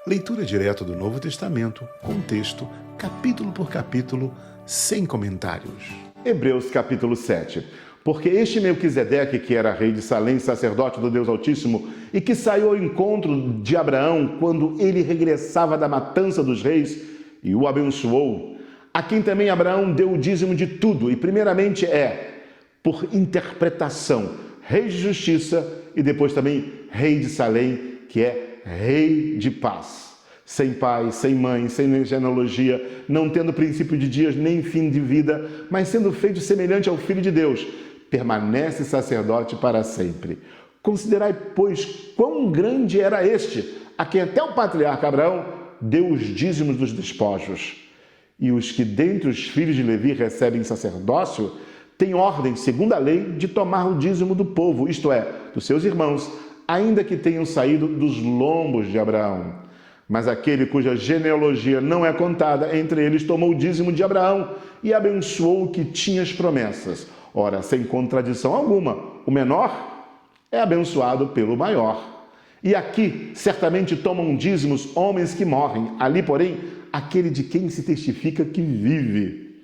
Leitura direta do Novo Testamento, com texto, capítulo por capítulo, sem comentários. Hebreus capítulo 7. Porque este Melquisedeque, que era rei de Salém, sacerdote do Deus Altíssimo, e que saiu ao encontro de Abraão quando ele regressava da matança dos reis e o abençoou, a quem também Abraão deu o dízimo de tudo, e primeiramente por interpretação, rei de justiça e depois também rei de Salém, que é rei de paz. Sem pai, sem mãe, sem genealogia, não tendo princípio de dias nem fim de vida, mas sendo feito semelhante ao Filho de Deus, permanece sacerdote para sempre. Considerai, pois, quão grande era este, a quem até o patriarca Abraão deu os dízimos dos despojos. E os que dentre os filhos de Levi recebem sacerdócio, têm ordem, segundo a lei, de tomar o dízimo do povo, isto é, dos seus irmãos, ainda que tenham saído dos lombos de Abraão. Mas aquele cuja genealogia não é contada entre eles tomou o dízimo de Abraão e abençoou o que tinha as promessas. Ora, sem contradição alguma, o menor é abençoado pelo maior. E aqui certamente tomam dízimos homens que morrem, ali, porém, aquele de quem se testifica que vive.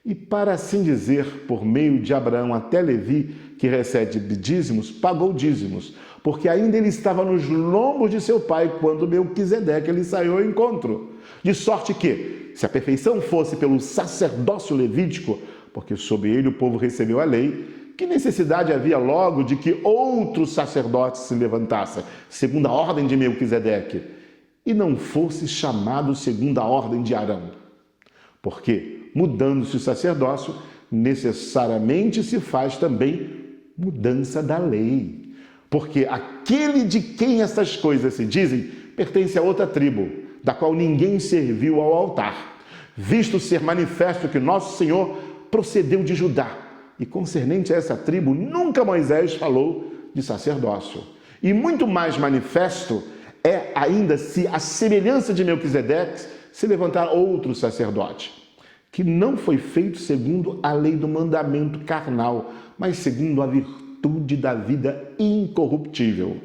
E para assim dizer, por meio de Abraão até Levi, que recebe dízimos, pagou dízimos, porque ainda ele estava nos lombos de seu pai quando Melquisedeque lhe saiu ao encontro. De sorte que, se a perfeição fosse pelo sacerdócio levítico, porque sob ele o povo recebeu a lei, que necessidade havia logo de que outro sacerdote se levantasse, segundo a ordem de Melquisedeque, e não fosse chamado segundo a ordem de Arão? Porque, mudando-se o sacerdócio, necessariamente se faz também mudança da lei. Porque aquele de quem essas coisas se dizem pertence a outra tribo, da qual ninguém serviu ao altar, visto ser manifesto que nosso Senhor procedeu de Judá, e concernente a essa tribo nunca Moisés falou de sacerdócio. E muito mais manifesto é ainda se a semelhança de Melquisedeque se levantar outro sacerdote, que não foi feito segundo a lei do mandamento carnal, mas segundo a virtude da vida incorruptível.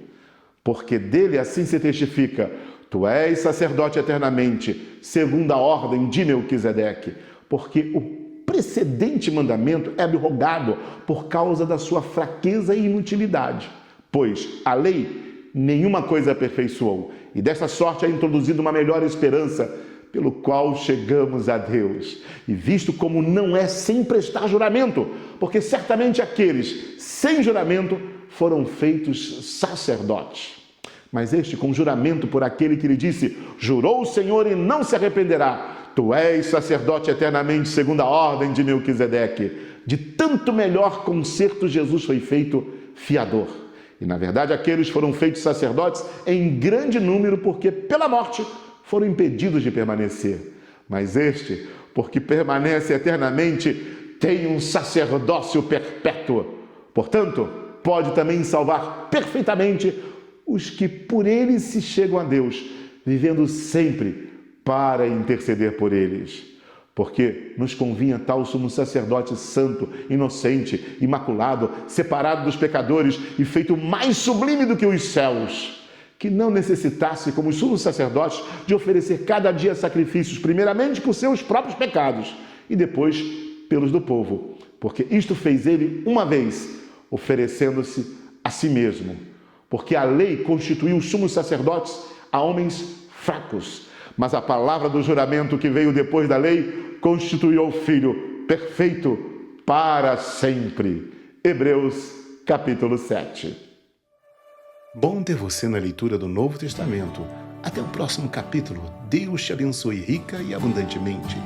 Porque dele assim se testifica: tu és sacerdote eternamente, segundo a ordem de Melquisedeque, porque o precedente mandamento é abrogado por causa da sua fraqueza e inutilidade. Pois a lei nenhuma coisa aperfeiçoou, e desta sorte é introduzida uma melhor esperança, pelo qual chegamos a Deus. E visto como não é sem prestar juramento, porque certamente aqueles sem juramento foram feitos sacerdotes. Mas este com juramento por aquele que lhe disse: jurou o Senhor e não se arrependerá, tu és sacerdote eternamente segundo a ordem de Melquisedeque. De tanto melhor concerto Jesus foi feito fiador. E na verdade aqueles foram feitos sacerdotes em grande número, porque pela morte foram impedidos de permanecer. Mas este, porque permanece eternamente, tem um sacerdócio perpétuo. Portanto, pode também salvar perfeitamente os que por ele se chegam a Deus, vivendo sempre para interceder por eles. Porque nos convinha tal sumo sacerdote santo, inocente, imaculado, separado dos pecadores e feito mais sublime do que os céus, que não necessitasse, como os sumos sacerdotes, de oferecer cada dia sacrifícios, primeiramente por seus próprios pecados e depois pelos do povo. Porque isto fez ele uma vez, oferecendo-se a si mesmo. Porque a lei constituiu os sumos sacerdotes a homens fracos, mas a palavra do juramento que veio depois da lei constituiu o Filho perfeito para sempre. Hebreus capítulo 7. Bom ter você na leitura do Novo Testamento. Até o próximo capítulo. Deus te abençoe rica e abundantemente.